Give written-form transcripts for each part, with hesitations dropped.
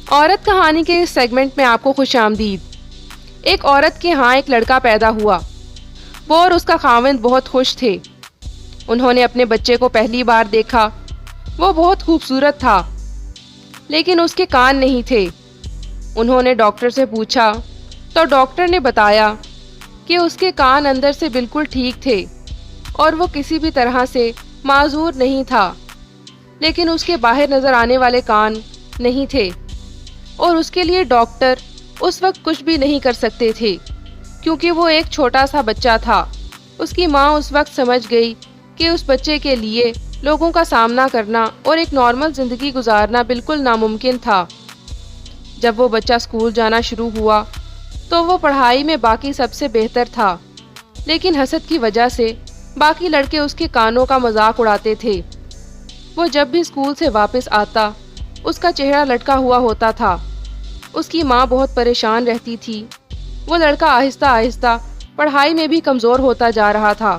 عورت کہانی کے اس سیگمنٹ میں آپ کو خوش آمدید۔ ایک عورت کے ہاں ایک لڑکا پیدا ہوا۔ وہ اور اس کا خاوند بہت خوش تھے۔ انہوں نے اپنے بچے کو پہلی بار دیکھا۔ وہ بہت خوبصورت تھا، لیکن اس کے کان نہیں تھے۔ انہوں نے ڈاکٹر سے پوچھا تو ڈاکٹر نے بتایا کہ اس کے کان اندر سے بالکل ٹھیک تھے اور وہ کسی بھی طرح سے معذور نہیں تھا، لیکن اس کے باہر نظر آنے والے کان نہیں تھے، اور اس کے لیے ڈاکٹر اس وقت کچھ بھی نہیں کر سکتے تھے کیونکہ وہ ایک چھوٹا سا بچہ تھا۔ اس کی ماں اس وقت سمجھ گئی کہ اس بچے کے لیے لوگوں کا سامنا کرنا اور ایک نارمل زندگی گزارنا بالکل ناممکن تھا۔ جب وہ بچہ اسکول جانا شروع ہوا تو وہ پڑھائی میں باقی سب سے بہتر تھا، لیکن حسد کی وجہ سے باقی لڑکے اس کے کانوں کا مذاق اڑاتے تھے۔ وہ جب بھی اسکول سے واپس آتا اس کا چہرہ لٹکا ہوا ہوتا تھا۔ اس کی ماں بہت پریشان رہتی تھی۔ وہ لڑکا آہستہ آہستہ پڑھائی میں بھی کمزور ہوتا جا رہا تھا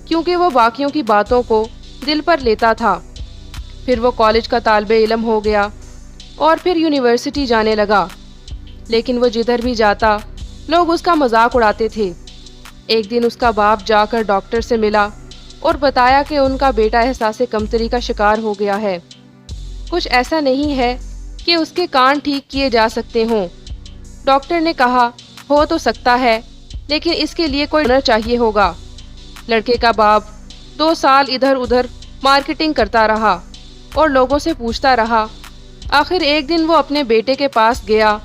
کیونکہ وہ باقیوں کی باتوں کو دل پر لیتا تھا۔ پھر وہ کالج کا طالب علم ہو گیا اور پھر یونیورسٹی جانے لگا، لیکن وہ جدھر بھی جاتا لوگ اس کا مذاق اڑاتے تھے۔ ایک دن اس کا باپ جا کر ڈاکٹر سے ملا اور بتایا کہ ان کا بیٹا احساس کمتری کا شکار ہو گیا ہے۔ کچھ ایسا نہیں ہے کہ اس کے کان ٹھیک کیے جا سکتے ہوں۔ ڈاکٹر نے کہا ہو تو سکتا ہے، لیکن اس کے لیے کوئی ڈونر چاہیے ہوگا۔ لڑکے کا باپ 2 سال ادھر ادھر مارکیٹنگ کرتا رہا اور لوگوں سے پوچھتا رہا۔ آخر ایک دن وہ اپنے بیٹے کے پاس گیا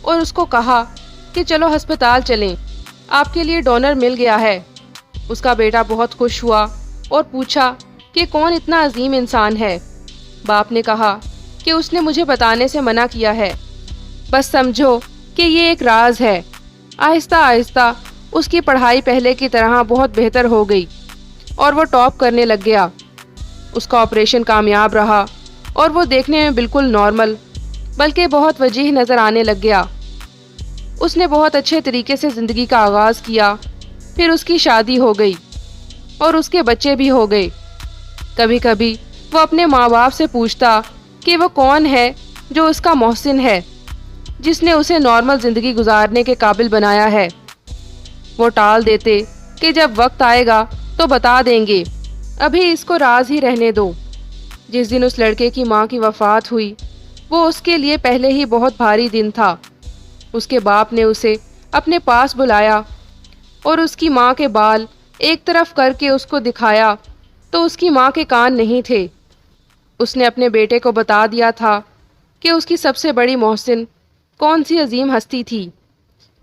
اور اس کو کہا کہ چلو ہسپتال چلیں، آپ کے لیے ڈونر مل گیا ہے۔ اس کا بیٹا بہت خوش ہوا اور پوچھا کہ کون اتنا عظیم انسان ہے۔ باپ نے کہا کہ اس نے مجھے بتانے سے منع کیا ہے، بس سمجھو کہ یہ ایک راز ہے۔ آہستہ آہستہ اس کی پڑھائی پہلے کی طرح بہت بہتر ہو گئی اور وہ ٹاپ کرنے لگ گیا۔ اس کا آپریشن کامیاب رہا اور وہ دیکھنے میں بالکل نارمل بلکہ بہت وجیح نظر آنے لگ گیا۔ اس نے بہت اچھے طریقے سے زندگی کا آغاز کیا۔ پھر اس کی شادی ہو گئی اور اس کے بچے بھی ہو گئے۔ کبھی کبھی وہ اپنے ماں باپ سے پوچھتا کہ وہ کون ہے جو اس کا محسن ہے، جس نے اسے نارمل زندگی گزارنے کے قابل بنایا ہے۔ وہ ٹال دیتے کہ جب وقت آئے گا تو بتا دیں گے، ابھی اس کو راز ہی رہنے دو۔ جس دن اس لڑکے کی ماں کی وفات ہوئی وہ اس کے لیے پہلے ہی بہت بھاری دن تھا۔ اس کے باپ نے اسے اپنے پاس بلایا اور اس کی ماں کے بال ایک طرف کر کے اس کو دکھایا تو اس کی ماں کے کان نہیں تھے۔ اس نے اپنے بیٹے کو بتا دیا تھا کہ اس کی سب سے بڑی محسن کون سی عظیم ہستی تھی۔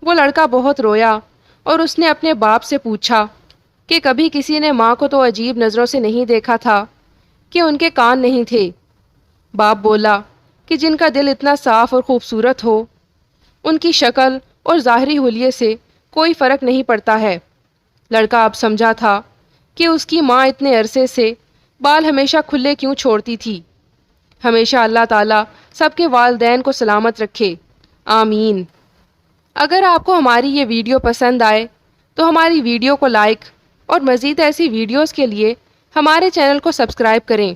وہ لڑکا بہت رویا اور اس نے اپنے باپ سے پوچھا کہ کبھی کسی نے ماں کو تو عجیب نظروں سے نہیں دیکھا تھا کہ ان کے کان نہیں تھے۔ باپ بولا کہ جن کا دل اتنا صاف اور خوبصورت ہو ان کی شکل اور ظاہری حلیے سے کوئی فرق نہیں پڑتا ہے۔ لڑکا اب سمجھا تھا کہ اس کی ماں اتنے عرصے سے بال ہمیشہ کھلے کیوں چھوڑتی تھی۔ ہمیشہ اللہ تعالیٰ سب کے والدین کو سلامت رکھے، آمین۔ اگر آپ کو ہماری یہ ویڈیو پسند آئے تو ہماری ویڈیو کو لائک اور مزید ایسی ویڈیوز کے لیے ہمارے چینل کو سبسکرائب کریں۔